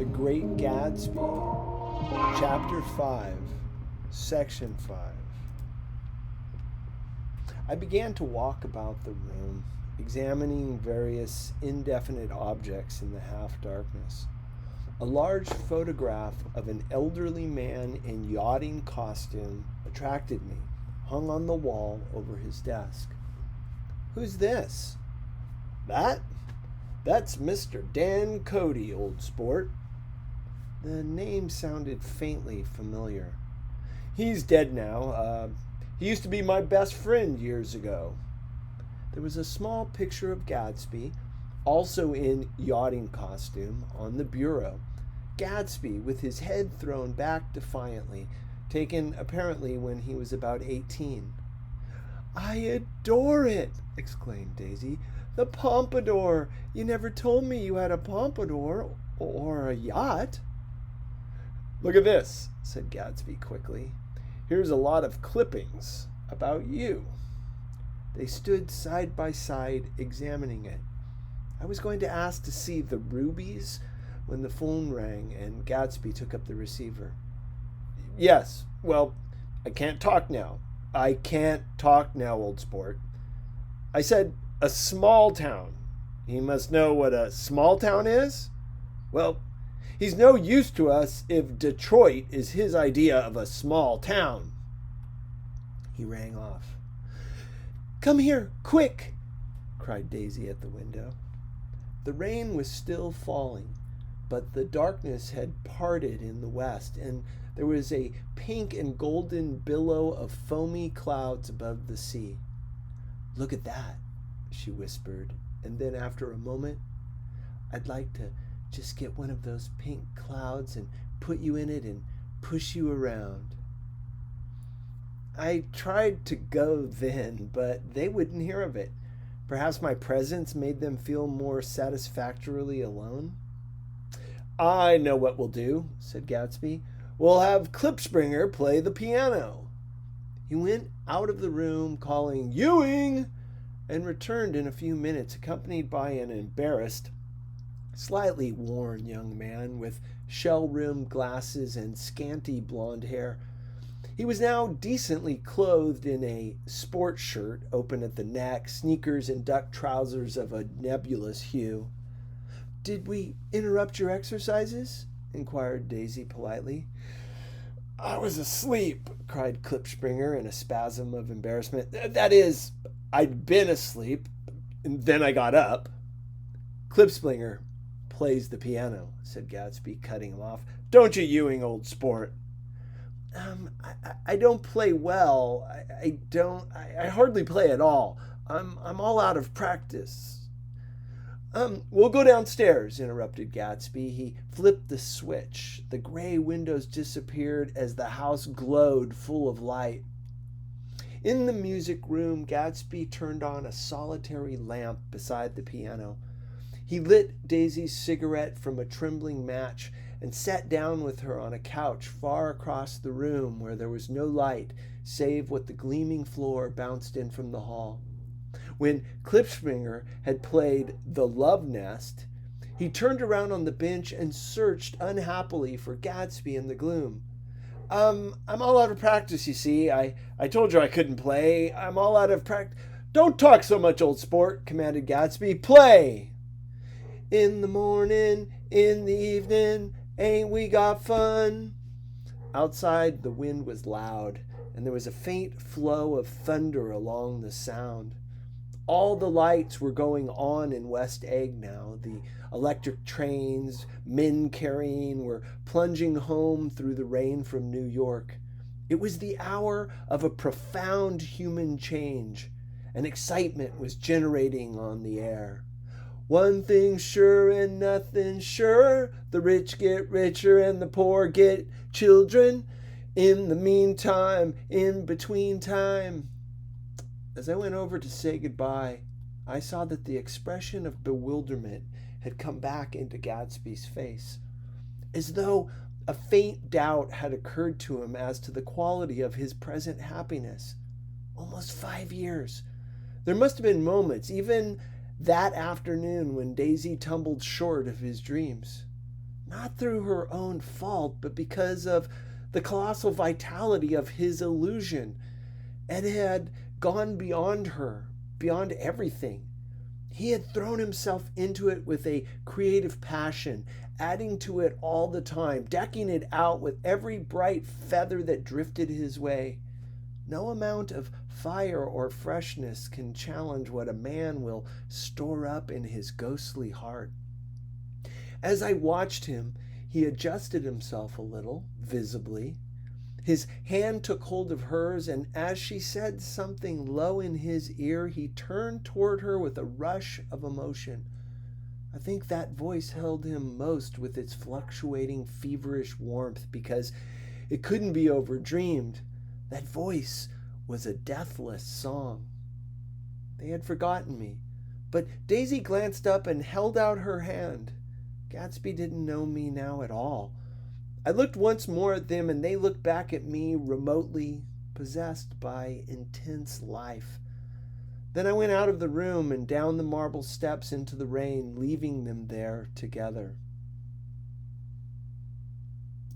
The Great Gatsby, Chapter 5, Section 5. I began to walk about the room, examining various indefinite objects in the half-darkness. A large photograph of an elderly man in yachting costume attracted me, hung on the wall over his desk. "Who's this?" That's Mr. Dan Cody, old sport." The name sounded faintly familiar. "He's dead now. He used to be my best friend years ago." There was a small picture of Gatsby, also in yachting costume, on the bureau. Gatsby, with his head thrown back defiantly, taken apparently when he was about 18. "I adore it!" exclaimed Daisy. "The pompadour! You never told me you had a pompadour or a yacht." "Look at this," said Gatsby quickly. "Here's a lot of clippings about you." They stood side by side, examining it. I was going to ask to see the rubies when the phone rang and Gatsby took up the receiver. "Yes, well, I can't talk now. I can't talk now, old sport. I said a small town. He must know what a small town is? Well, he's no use to us if Detroit is his idea of a small town." He rang off. "Come here, quick!" cried Daisy at the window. The rain was still falling, but the darkness had parted in the west, and there was a pink and golden billow of foamy clouds above the sea. "Look at that," she whispered, and then after a moment, "I'd like to just get one of those pink clouds and put you in it and push you around." I tried to go then, but they wouldn't hear of it. Perhaps my presence made them feel more satisfactorily alone. "I know what we'll do," said Gatsby. "We'll have Klipspringer play the piano." He went out of the room calling "Ewing!" and returned in a few minutes accompanied by an embarrassed, slightly worn young man with shell-rimmed glasses and scanty blonde hair. He was now decently clothed in a sports shirt, open at the neck, sneakers and duck trousers of a nebulous hue. "Did we interrupt your exercises?" inquired Daisy politely. "I was asleep," cried Klipspringer in a spasm of embarrassment. "That is, I'd been asleep, and then I got up." "Klipspringer plays the piano," said Gatsby, cutting him off. "Don't you, Ewing, old sport?" I don't play well. I hardly play at all. I'm all out of practice." "We'll go downstairs," interrupted Gatsby. He flipped the switch. The gray windows disappeared as the house glowed full of light. In the music room, Gatsby turned on a solitary lamp beside the piano. He lit Daisy's cigarette from a trembling match and sat down with her on a couch far across the room where there was no light save what the gleaming floor bounced in from the hall. When Klipspringer had played The Love Nest, he turned around on the bench and searched unhappily for Gatsby in the gloom. I'm all out of practice, you see. I told you I couldn't play. I'm all out of practice." "Don't talk so much, old sport," commanded Gatsby. "Play!" "In the morning, in the evening, ain't we got fun?" Outside, the wind was loud, and there was a faint flow of thunder along the sound. All the lights were going on in West Egg now. The electric trains, men carrying, were plunging home through the rain from New York. It was the hour of a profound human change. An excitement was generating on the air. "One thing's sure and nothing sure, the rich get richer and the poor get children. In the meantime, in between time." As I went over to say goodbye, I saw that the expression of bewilderment had come back into Gatsby's face, as though a faint doubt had occurred to him as to the quality of his present happiness. Almost 5 years. There must have been moments, even that afternoon, when Daisy tumbled short of his dreams. not through her own fault, but because of the colossal vitality of his illusion. Ed had gone beyond her, beyond everything. He had thrown himself into it with a creative passion, adding to it all the time, decking it out with every bright feather that drifted his way. No amount of fire or freshness can challenge what a man will store up in his ghostly heart. As I watched him, he adjusted himself a little, visibly. His hand took hold of hers, and as she said something low in his ear, he turned toward her with a rush of emotion. I think that voice held him most with its fluctuating, feverish warmth because it couldn't be overdreamed. That voice was a deathless song. They had forgotten me, but Daisy glanced up and held out her hand. Gatsby didn't know me now at all. I looked once more at them, and they looked back at me remotely, possessed by intense life. Then I went out of the room and down the marble steps into the rain, leaving them there together.